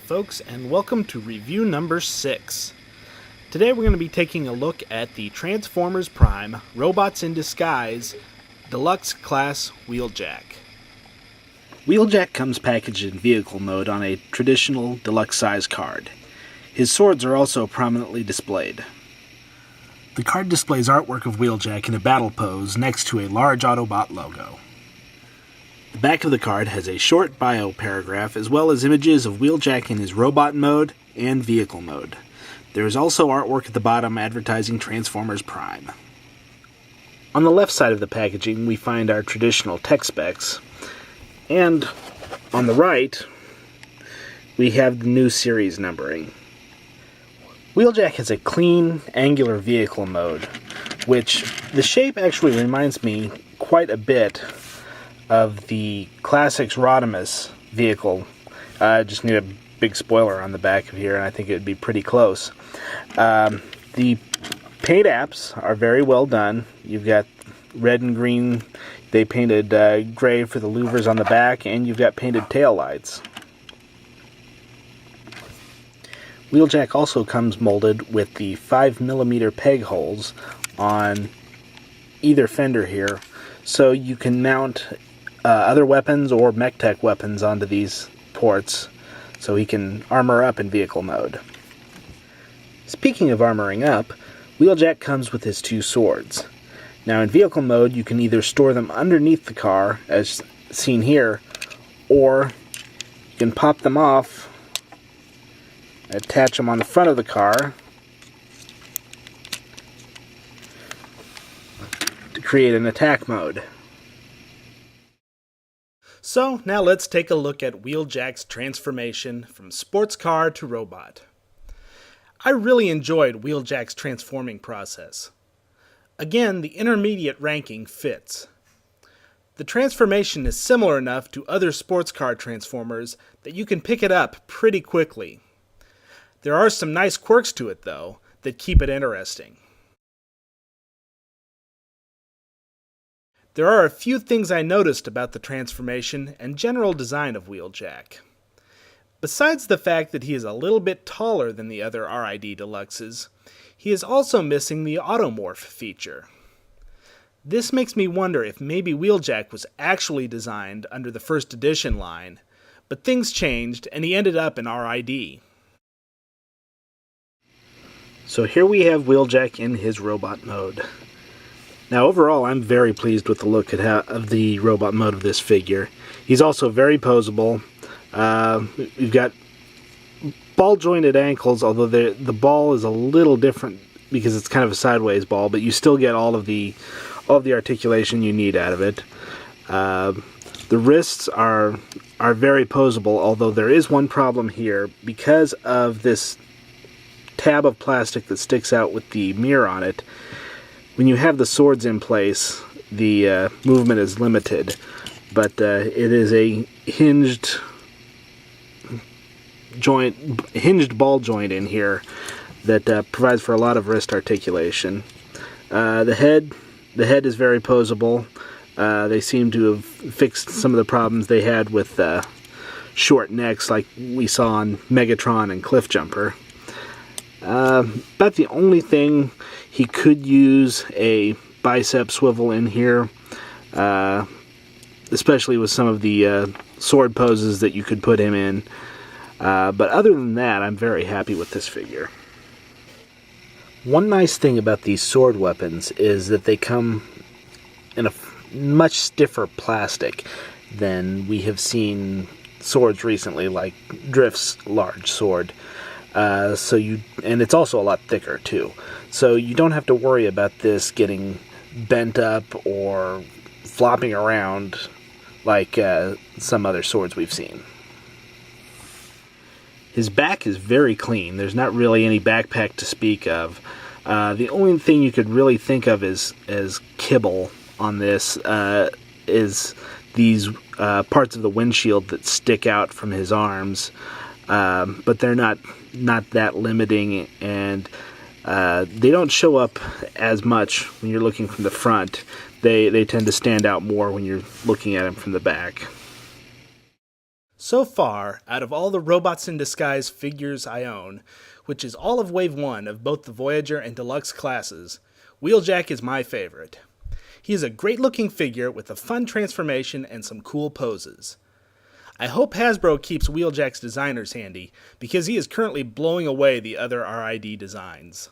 folks, and welcome to review number 6. Today we're going to be taking a look at the Transformers Prime Robots in Disguise Deluxe Class Wheeljack. Wheeljack comes packaged in vehicle mode on a traditional deluxe size card. His swords are also prominently displayed. The card displays artwork of Wheeljack in a battle pose next to a large Autobot logo. The back of the card has a short bio paragraph as well as images of Wheeljack in his robot mode and vehicle mode. There is also artwork at the bottom advertising Transformers Prime. On the left side of the packaging we find our traditional tech specs, and on the right we have the new series numbering. Wheeljack has a clean, angular vehicle mode, which the shape actually reminds me quite a bit of the Classics Rodimus vehicle. I just need a big spoiler on the back of here, and I think it would be pretty close. The paint apps are very well done. You've got red and green. They painted gray for the louvers on the back, and you've got painted tail lights. Wheeljack also comes molded with the 5mm peg holes on either fender here, so you can mount other weapons or mech-tech weapons onto these ports so he can armor up in vehicle mode. Speaking of armoring up, Wheeljack comes with his two swords. Now in vehicle mode you can either store them underneath the car, as seen here, or you can pop them off, attach them on the front of the car to create an attack mode. So now let's take a look at Wheeljack's transformation from sports car to robot. I really enjoyed Wheeljack's transforming process. Again, the intermediate ranking fits. The transformation is similar enough to other sports car transformers that you can pick it up pretty quickly. There are some nice quirks to it though that keep it interesting. There are a few things I noticed about the transformation and general design of Wheeljack. Besides the fact that he is a little bit taller than the other RID Deluxes, he is also missing the automorph feature. This makes me wonder if maybe Wheeljack was actually designed under the first edition line, but things changed and he ended up in RID. So here we have Wheeljack in his robot mode. Now overall I'm very pleased with the look of the robot mode of this figure. He's also very poseable. We've got ball jointed ankles, although the ball is a little different because it's kind of a sideways ball, but you still get all of the articulation you need out of it. The wrists are very poseable, although there is one problem here. Because of this tab of plastic that sticks out with the mirror on it, when you have the swords in place, the movement is limited, but it is a hinged ball joint in here that provides for a lot of wrist articulation. The head is very poseable. They seem to have fixed some of the problems they had with short necks like we saw on Megatron and Cliffjumper. About the only thing, he could use a bicep swivel in here, especially with some of the sword poses that you could put him in. But other than that, I'm very happy with this figure. One nice thing about these sword weapons is that they come in a much stiffer plastic than we have seen swords recently, like Drift's large sword. And it's also a lot thicker too. So you don't have to worry about this getting bent up or flopping around like some other swords we've seen. His back is very clean. There's not really any backpack to speak of. The only thing you could really think of as kibble on this is these parts of the windshield that stick out from his arms. But they're not that limiting, and they don't show up as much when you're looking from the front. They tend to stand out more when you're looking at them from the back. So far, out of all the Robots in Disguise figures I own, which is all of Wave 1 of both the Voyager and Deluxe classes, Wheeljack is my favorite. He is a great looking figure with a fun transformation and some cool poses. I hope Hasbro keeps Wheeljack's designers handy, because he is currently blowing away the other RID designs.